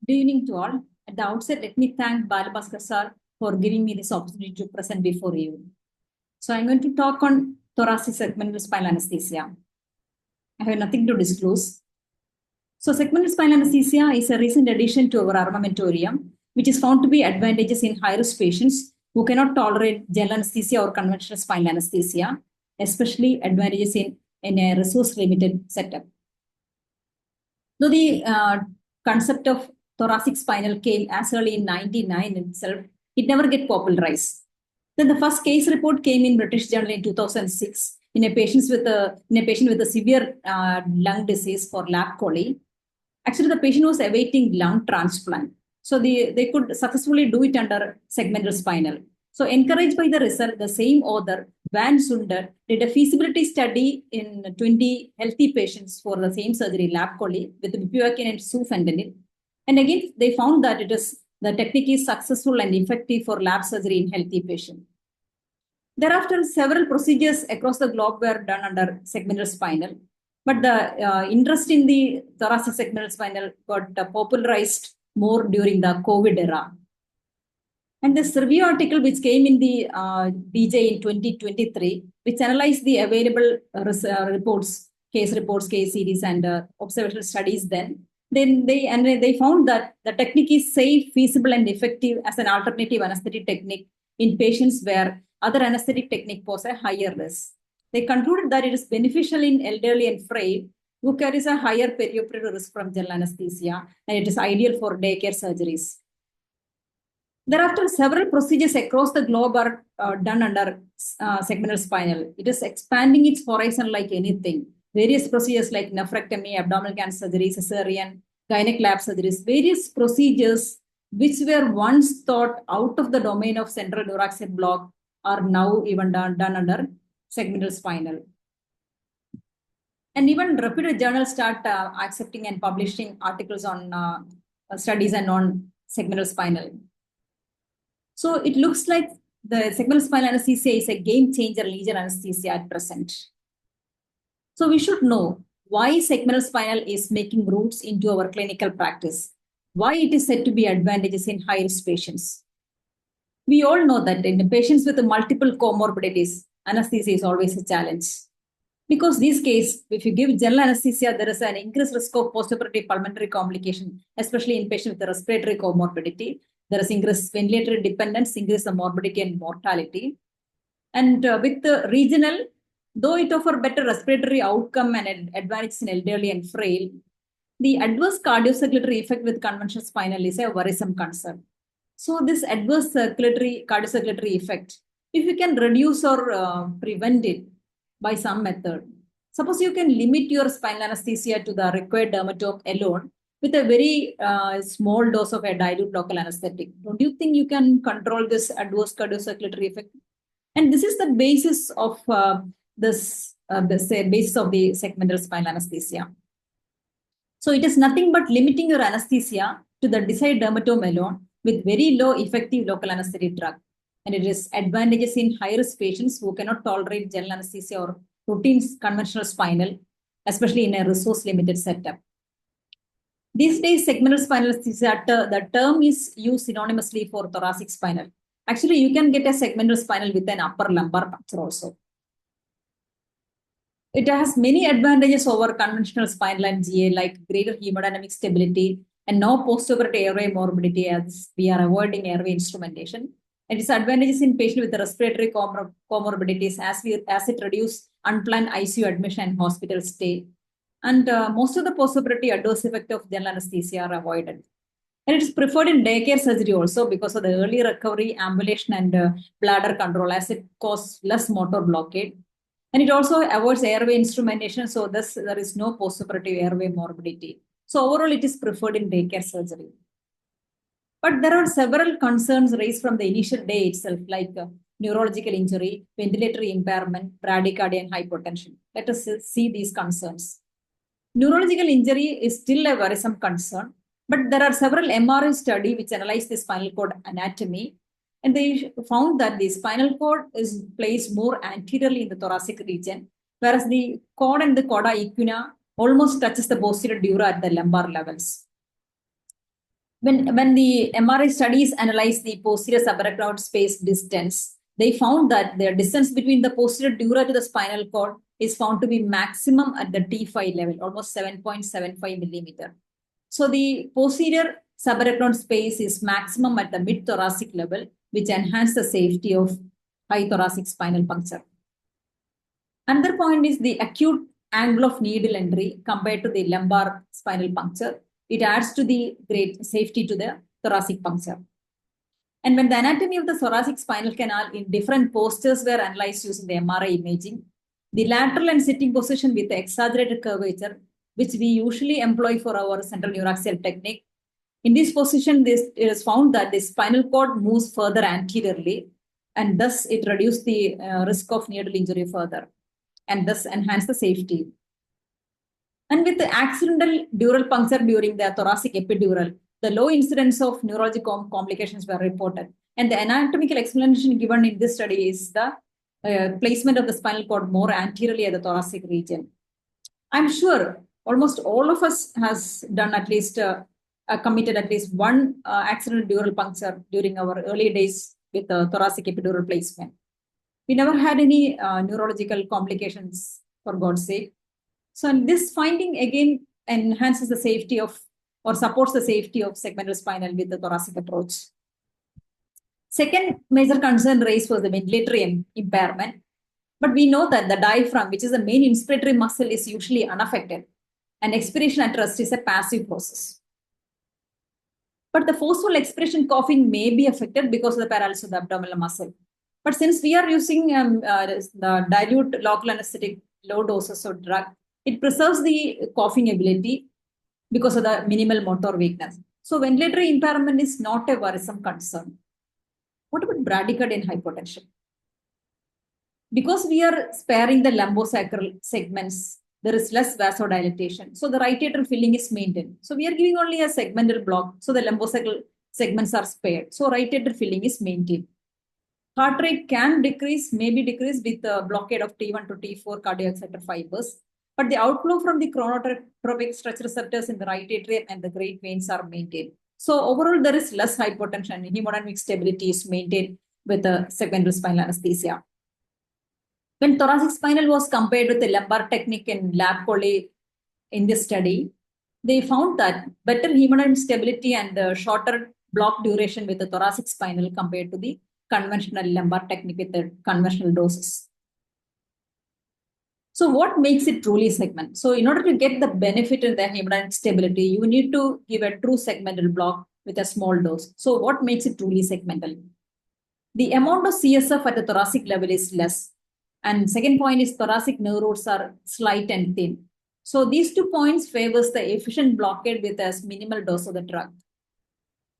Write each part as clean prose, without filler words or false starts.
Good evening to all. At the outset, let me thank Balabhaskar sir for giving me this opportunity to present before you. So I'm going to talk on thoracic segmental spinal anesthesia. I have nothing to disclose. So segmental spinal anesthesia is a recent addition to our armamentarium, which is found to be advantageous in high-risk patients who cannot tolerate general anesthesia or conventional spinal anesthesia, especially advantageous in a resource-limited setup. Though the concept of thoracic spinal came as early in 1999 itself, it never get popularized. Then the first case report came in British Journal in 2006 in a patient with a severe lung disease for lap chole. Actually, the patient was awaiting lung transplant. So they could successfully do it under segmental spinal. So encouraged by the result, the same author, Van Sunder, did a feasibility study in 20 healthy patients for the same surgery, lap chole, with bupivacaine and sufentanil. And again, they found that the technique is successful and effective for lap surgery in healthy patients. Thereafter, several procedures across the globe were done under segmental spinal. But the interest in the thoracic segmental spinal got popularized more during the COVID era. And this review article, which came in the DJ in 2023, which analyzed the available reports, case series, and observational studies then they found that the technique is safe, feasible, and effective as an alternative anesthetic technique in patients where other anesthetic technique pose a higher risk. They concluded that it is beneficial in elderly and frail who carries a higher perioperative risk from general anesthesia, and it is ideal for daycare surgeries. Thereafter, several procedures across the globe are done under segmental spinal. It is expanding its horizon like anything. Various procedures like nephrectomy, abdominal cancer surgery, cesarean, gynec lap surgeries, various procedures which were once thought out of the domain of central thoracic block are now even done under segmental spinal. And even reputed journals start accepting and publishing articles on studies and on segmental spinal. So it looks like the segmental spinal anesthesia is a game changer lesion anesthesia at present. So we should know why segmental spinal is making roots into our clinical practice, why it is said to be advantageous in high-risk patients. We all know that in patients with multiple comorbidities, anesthesia is always a challenge. Because these cases, if you give general anesthesia, there is an increased risk of postoperative pulmonary complication, especially in patients with a respiratory comorbidity. There is increased ventilator dependence, increased morbidity and mortality. And with the regional, though it offers better respiratory outcome and advantages in elderly and frail, the adverse cardiocirculatory effect with conventional spinal is a worrisome concern. So this adverse cardiocirculatory effect, if you can reduce or prevent it by some method, suppose you can limit your spinal anesthesia to the required dermatome alone with a very small dose of a dilute local anesthetic. Don't you think you can control this adverse cardiocirculatory effect? And this is the basis of basis of the segmental spinal anesthesia. So it is nothing but limiting your anesthesia to the desired dermatome alone with very low effective local anesthetic drug. And it is advantageous in high-risk patients who cannot tolerate general anesthesia or routine conventional spinal, especially in a resource-limited setup. These days, segmental spinal anesthesia, the term is used synonymously for thoracic spinal. Actually, you can get a segmental spinal with an upper lumbar puncture also. It has many advantages over conventional spinal and GA, like greater hemodynamic stability and no postoperative airway morbidity, as we are avoiding airway instrumentation. It is advantageous in patients with respiratory comorbidities as it reduces unplanned ICU admission and hospital stay. And most of the postoperative adverse effects of general anesthesia are avoided. And it is preferred in daycare surgery also because of the early recovery, ambulation, and bladder control, as it causes less motor blockade. And it also avoids airway instrumentation, so thus there is no postoperative airway morbidity. So overall, it is preferred in daycare surgery. But there are several concerns raised from the initial day itself, like neurological injury, ventilatory impairment, bradycardia, and hypotension. Let us see these concerns. Neurological injury is still a worrisome concern, but there are several MRI studies which analyze the spinal cord anatomy, and they found that the spinal cord is placed more anteriorly in the thoracic region, whereas the cord and the cauda equina almost touches the posterior dura at the lumbar levels. when the MRI studies analyzed the posterior subarachnoid space distance, they found that the distance between the posterior dura to the spinal cord is found to be maximum at the T5 level, almost 7.75 millimeter. So the posterior subarachnoid space is maximum at the mid-thoracic level, which enhances the safety of high thoracic spinal puncture. Another point is the acute angle of needle entry compared to the lumbar spinal puncture. It adds to the great safety to the thoracic puncture. And when the anatomy of the thoracic spinal canal in different postures were analyzed using the MRI imaging, the lateral and sitting position with the exaggerated curvature, which we usually employ for our central neuraxial technique, in this position, it is found that the spinal cord moves further anteriorly, and thus it reduces the risk of needle injury further, and thus enhance the safety. And with the accidental dural puncture during the thoracic epidural, the low incidence of neurological complications were reported. And the anatomical explanation given in this study is the placement of the spinal cord more anteriorly at the thoracic region. I'm sure almost all of us has done at least committed at least one accidental dural puncture during our early days with the thoracic epidural placement. We never had any neurological complications, for God's sake. So this finding again enhances the safety of or supports the safety of segmental spinal with the thoracic approach. Second major concern raised was the ventilatory impairment. But we know that the diaphragm, which is the main inspiratory muscle, is usually unaffected. And expiration at rest is a passive process. But the forceful expiration coughing may be affected because of the paralysis of the abdominal muscle. But since we are using the dilute local anesthetic low doses of drug, it preserves the coughing ability because of the minimal motor weakness. So ventilatory impairment is not a worrisome concern. What about bradycardia in hypotension? Because we are sparing the lumbosacral segments, there is less vasodilatation. So the right atrial filling is maintained. So we are giving only a segmental block. So the lumbosacral segments are spared. So right atrial filling is maintained. Heart rate can decrease, maybe decrease with the blockade of T1 to T4 cardiac center fibers. But the outflow from the chronotropic stretch receptors in the right atrium and the great veins are maintained. So overall, there is less hypotension. Hemodynamic stability is maintained with the segmental spinal anesthesia. When thoracic spinal was compared with the lumbar technique in lab poly in this study, they found that better hemodynamic stability and shorter block duration with the thoracic spinal compared to the conventional lumbar technique with the conventional doses. So what makes it truly segment? So in order to get the benefit of the hemodynamic stability, you need to give a true segmental block with a small dose. So what makes it truly segmental? The amount of CSF at the thoracic level is less. And second point is thoracic nerve roots are slight and thin. So these 2 points favors the efficient blockade with a minimal dose of the drug.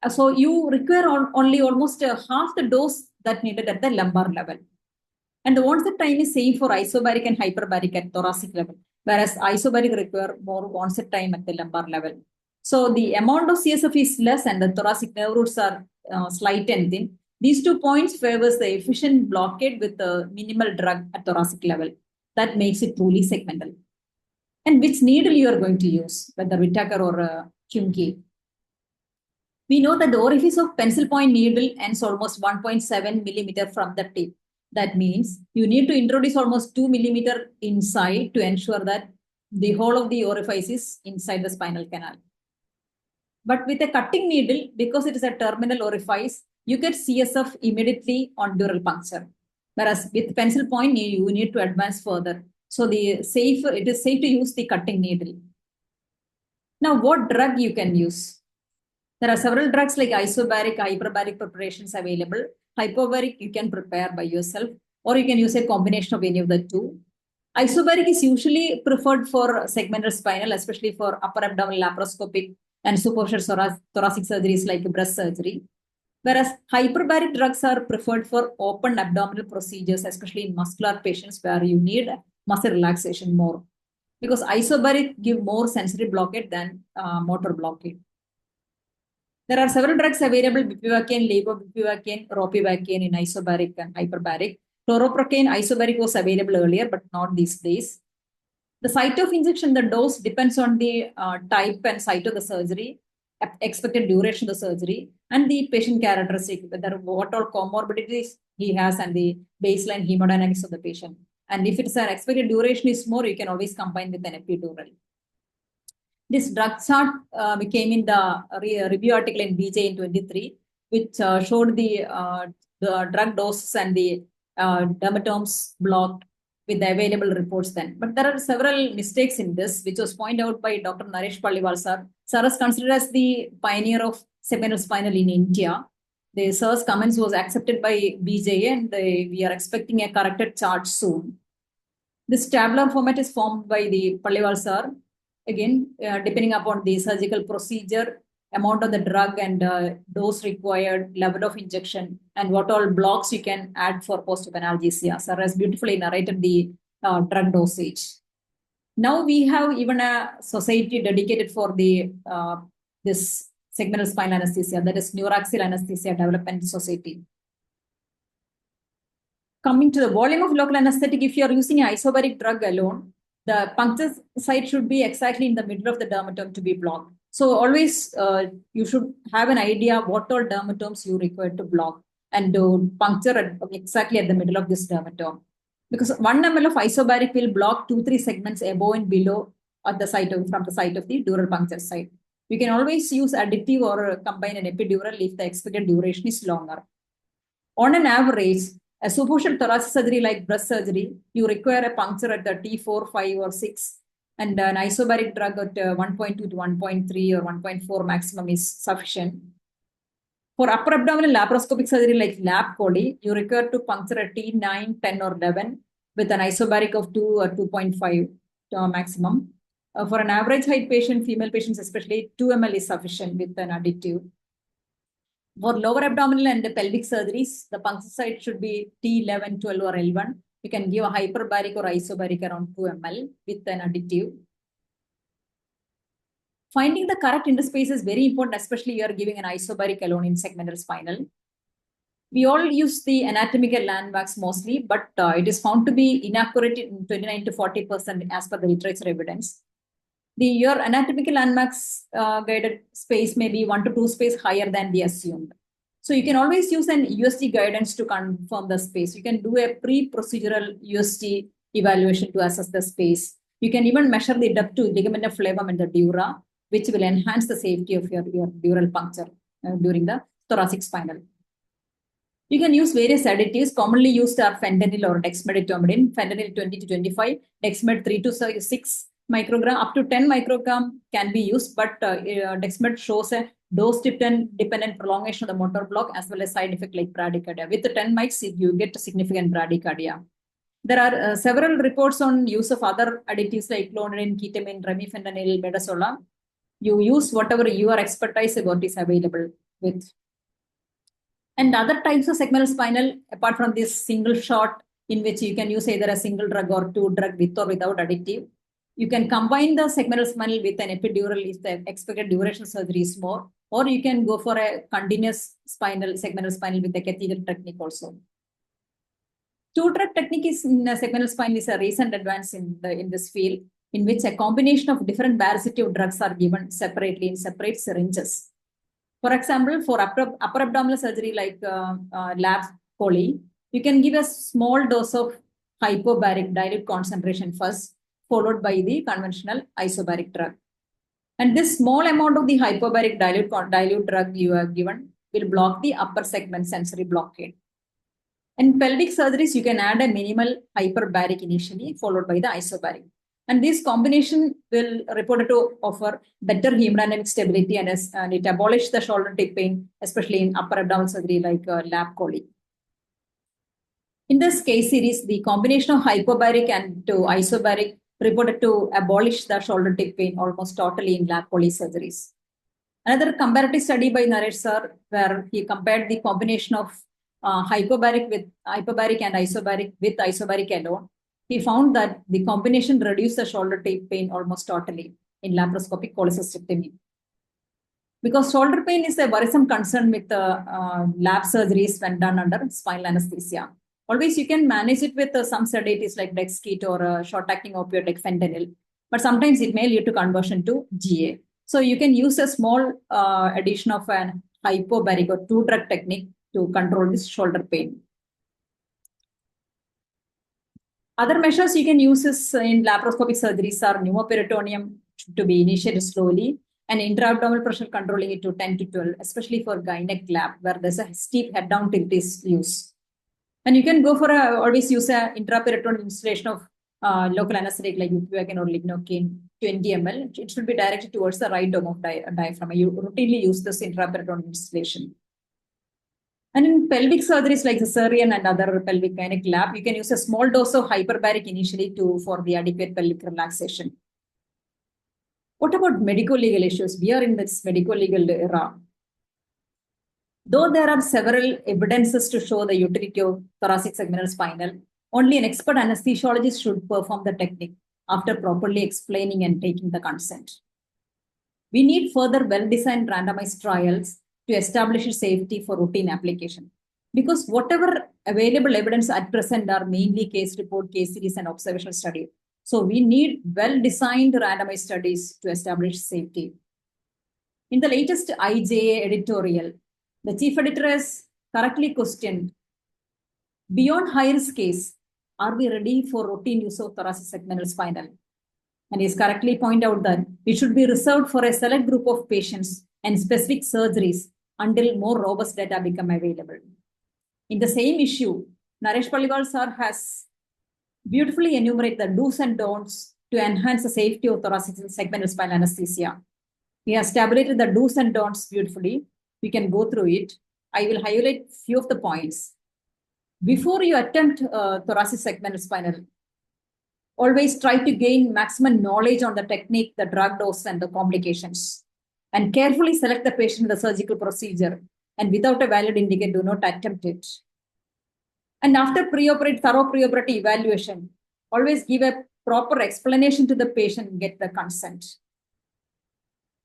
So you require only almost half the dose that needed at the lumbar level. And the onset time is same for isobaric and hyperbaric at thoracic level, whereas isobaric require more onset time at the lumbar level. So the amount of CSF is less and the thoracic nerve roots are slight and thin. These 2 points favors the efficient blockade with the minimal drug at thoracic level. That makes it truly segmental. And which needle you are going to use, whether Whittaker or Chunky. We know that the orifice of pencil point needle ends almost 1.7 millimeter from the tip. That means you need to introduce almost 2 millimeter inside to ensure that the whole of the orifice is inside the spinal canal. But with a cutting needle, because it is a terminal orifice, you get CSF immediately on dural puncture. Whereas with pencil point, you need to advance further. So it is safe to use the cutting needle. Now, what drug you can use? There are several drugs like isobaric, hyperbaric preparations available. Hyperbaric you can prepare by yourself, or you can use a combination of any of the two. Isobaric is usually preferred for segmental spinal, especially for upper abdominal laparoscopic and superficial thoracic surgeries like breast surgery. Whereas hyperbaric drugs are preferred for open abdominal procedures, especially in muscular patients where you need muscle relaxation more. Because isobaric give more sensory blockade than motor blockade. There are several drugs available, bupivacaine, levobupivacaine, ropivacaine in isobaric and hyperbaric. Chloroprocaine isobaric was available earlier, but not these days. The site of injection, the dose depends on the type and site of the surgery. expected duration of the surgery, and the patient characteristic, whether what all comorbidities he has and the baseline hemodynamics of the patient. And if it's an expected duration is more, you can always combine with an epidural. This drug chart came in the review article in BJ in 23, which showed the drug doses and the dermatomes blocked with the available reports then. But there are several mistakes in this, which was pointed out by Dr. Naresh Palliwal sir. Sir is considered as the pioneer of segmental spinal in India. The sir's comments was accepted by BJ, and we are expecting a corrected chart soon. This tabular format is formed by the Palliwal sir. Again, depending upon the surgical procedure, amount of the drug and dose required, level of injection, and what all blocks you can add for post-op analgesia. Sir has beautifully narrated the drug dosage. Now we have even a society dedicated for the this segmental spinal anesthesia, that is Neuraxial Anesthesia Development Society. Coming to the volume of local anesthetic, if you are using an isobaric drug alone, the puncture site should be exactly in the middle of the dermatome to be blocked. So always you should have an idea what all dermatomes you require to block and do puncture exactly at the middle of this dermatome. Because 1 ml of isobaric will block 2-3 segments above and below at the site of, from the site of the dural puncture site. You can always use additive or combine an epidural if the expected duration is longer. On an average, a superficial thoracic surgery like breast surgery, you require a puncture at the T4, 5, or 6, and an isobaric drug at 1.2 to 1.3 or 1.4 maximum is sufficient. For upper abdominal laparoscopic surgery like lap chole, you require to puncture at T9, 10, or 11 with an isobaric of 2 or 2.5 maximum. For an average height patient, female patients especially, 2 ml is sufficient with an additive. For lower abdominal and pelvic surgeries, the puncture site should be T11, 12, or L1. You can give a hyperbaric or isobaric around 2 ml with an additive. Finding the correct interspace is very important, especially you are giving an isobaric alone in segmental spinal. We all use the anatomical landmarks mostly, but it is found to be inaccurate in 29 to 40% as per the literature evidence. Your anatomical landmarks guided space may be 1 to 2 space higher than the assumed. So you can always use an USG guidance to confirm the space. You can do a pre-procedural USG evaluation to assess the space. You can even measure the depth to ligament of flavum and the dura, which will enhance the safety of your dural puncture during the thoracic spinal. You can use various additives. Commonly used are fentanyl or dexmedetomidine. Fentanyl 20 to 25, dexmed 3 to 6 microgram, up to 10 microgram can be used, but dexmed shows a dose-dependent prolongation of the motor block as well as side effect like bradycardia. With the 10 mics, you get a significant bradycardia. There are several reports on use of other additives like clonidine, ketamine, remifentanil, bedazolam. You use whatever your expertise what is available with. And other types of segmental spinal, apart from this single shot in which you can use either a single drug or 2 drug with or without additive, you can combine the segmental spinal with an epidural if the expected duration surgery is more, or you can go for a continuous segmental spinal with a catheter technique also. 2-drug technique is in a segmental spinal is a recent advance in this field, in which a combination of different variety of drugs are given separately in separate syringes. For example, for upper abdominal surgery like lap chole, you can give a small dose of hypobaric dilute concentration first, followed by the conventional isobaric drug. And this small amount of the hypobaric dilute drug you are given will block the upper segment sensory blockade. In pelvic surgeries, you can add a minimal hyperbaric initially, followed by the isobaric. And this combination will reported to offer better hemodynamic stability and it abolishes the shoulder tip pain, especially in upper abdominal surgery like lap chole. In this case series, the combination of hypobaric and isobaric reported to abolish the shoulder tip pain almost totally in lap chole surgeries. Another comparative study by Naresh sir, where he compared the combination of hypobaric and isobaric with isobaric alone, he found that the combination reduced the shoulder tip pain almost totally in laparoscopic cholecystectomy. Because shoulder pain is a worrisome concern with lap surgeries when done under spinal anesthesia. Always you can manage it with some sedatives like Dexkit or short-acting opioid like fentanyl, but sometimes it may lead to conversion to GA. So you can use a small addition of an hypobaric or two-drug technique to control this shoulder pain. Other measures you can use is in laparoscopic surgeries are pneumoperitoneum to be initiated slowly and intra-abdominal pressure controlling it to 10 to 12, especially for gynec lap where there's a steep head down tilt is used. And you can go for always use a intraperitoneal installation of local anesthetic like bupivacaine or lignocaine 20 ml. It should be directed towards the right dome of diaphragm. You routinely use this intraperitoneal installation. And in pelvic surgeries like cesarean and other pelvic gynec lap, you can use a small dose of hyperbaric initially for the adequate pelvic relaxation. What about medico-legal issues? We are in this medico-legal era. Though there are several evidences to show the utility of thoracic segmental spinal, only an expert anesthesiologist should perform the technique after properly explaining and taking the consent. We need further well-designed randomized trials to establish its safety for routine application. Because whatever available evidence at present are mainly case report, case series, and observational study. So we need well-designed randomized studies to establish safety. In the latest IJA editorial, the chief editor has correctly questioned, beyond high-risk case, are we ready for routine use of thoracic segmental spinal? And he's correctly pointed out that it should be reserved for a select group of patients and specific surgeries until more robust data become available. In the same issue, Naresh Paliwal sir has beautifully enumerated the do's and don'ts to enhance the safety of thoracic segmental spinal anesthesia. He has tabulated the do's and don'ts beautifully. We can go through it. I will highlight few of the points. Before you attempt thoracic segmental spinal, always try to gain maximum knowledge on the technique, the drug dose, and the complications. And carefully select the patient in the surgical procedure. And without a valid indicator, do not attempt it. And after thorough preoperative evaluation, always give a proper explanation to the patient and get the consent.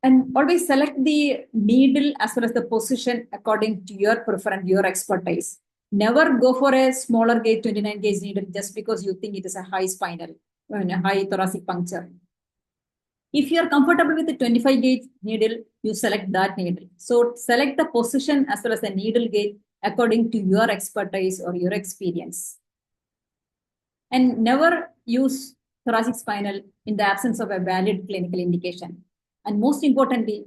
And always select the needle as well as the position according to your preference, your expertise. Never go for a smaller gauge 29 gauge needle just because you think it is a high spinal, a high thoracic puncture. If you are comfortable with the 25 gauge needle, you select that needle. So select the position as well as the needle gauge according to your expertise or your experience. And never use thoracic spinal in the absence of a valid clinical indication. And most importantly,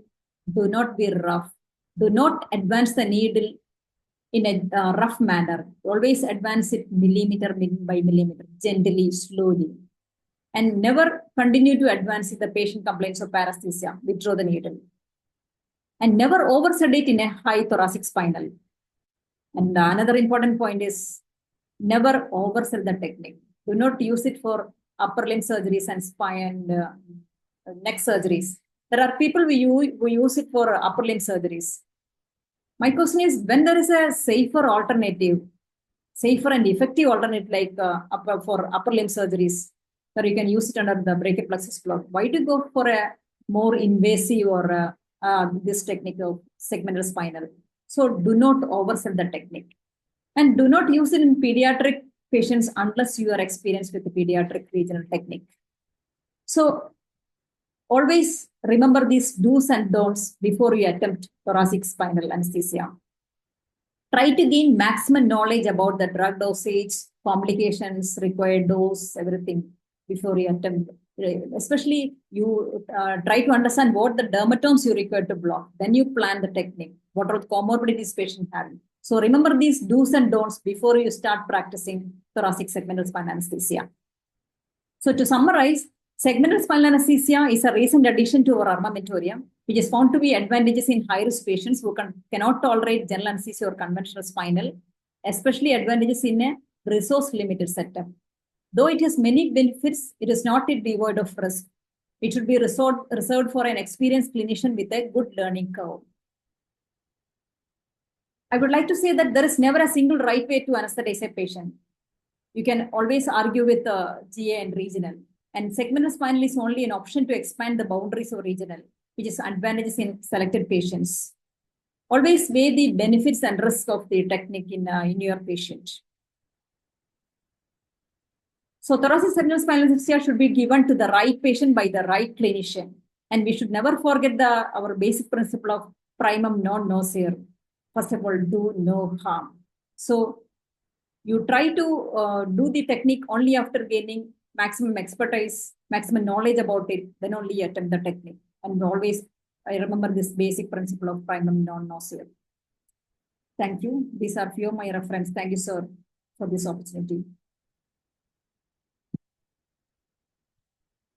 do not be rough. Do not advance the needle in a rough manner. Always advance it millimeter by millimeter, gently, slowly. And never continue to advance if the patient complains of paresthesia. Withdraw the needle. And never oversedate in a high thoracic spinal. And another important point is never oversell the technique. Do not use it for upper limb surgeries and spine neck surgeries. There are people who use it for upper limb surgeries. My question is, when there is a safer alternative, safer and effective alternative like for upper limb surgeries, where you can use it under the brachial plexus block, why do you go for a more invasive or this technique of segmental spinal? So do not oversell the technique. And do not use it in pediatric patients unless you are experienced with the pediatric regional technique. So always remember these do's and don'ts before you attempt thoracic spinal anesthesia. Try to gain maximum knowledge about the drug dosage, complications, required dose, everything before you attempt. Especially you try to understand what the dermatomes you require to block. Then you plan the technique. What are the comorbidities patient having? So remember these do's and don'ts before you start practicing thoracic segmental spinal anesthesia. So to summarize, segmental spinal anesthesia is a recent addition to our armamentarium, which is found to be advantageous in high-risk patients who cannot tolerate general anesthesia or conventional spinal, especially advantageous in a resource-limited setup. Though it has many benefits, it is not devoid of risk. It should be reserved for an experienced clinician with a good learning curve. I would like to say that there is never a single right way to anesthetize a patient. You can always argue with GA and regional. And segmental spinal is only an option to expand the boundaries of regional, which is advantageous in selected patients. Always weigh the benefits and risks of the technique in your patient. So thoracic segmental spinal anesthesia should be given to the right patient by the right clinician. And we should never forget our basic principle of primum non nocere. First of all, do no harm. So you try to do the technique only after gaining maximum expertise, maximum knowledge about it, then only attempt the technique. And always, I remember this basic principle of primum non nocere. Thank you. These are few of my reference. Thank you, sir, for this opportunity.